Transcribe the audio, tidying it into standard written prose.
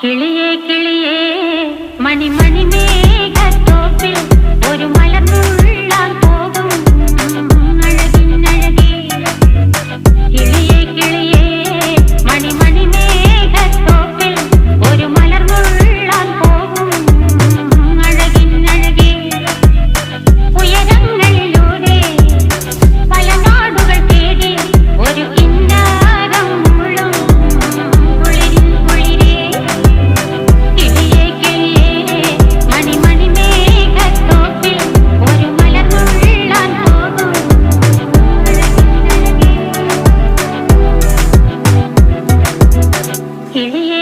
കിളിയേ കിളിയേ മണിമണി മേഘത്തോപ്പിൽ ഒരു മലർന്നുള്ളാൻ പോകും അഴകിനഴകേ. കിളിയേ കിളിയേ മണിമണി മേഘത്തോപ്പിൽ ഒരു മലർന്നുള്ളാൻ പോകും അഴകിനഴകേ. ഉയരങ്ങളിലൂടെ പല നാടുകൾ തേടി ഒരു കിന്നാരം മുള്ളും കുളിരിൻ കുളിരേ. കിളിയേ കിളിയേ മണിമണി മേഘത്തോപ്പിൽ ഒരു മലർന്നുള്ളാൻ പോകും അഴകിനഴകേ. കിളിയേ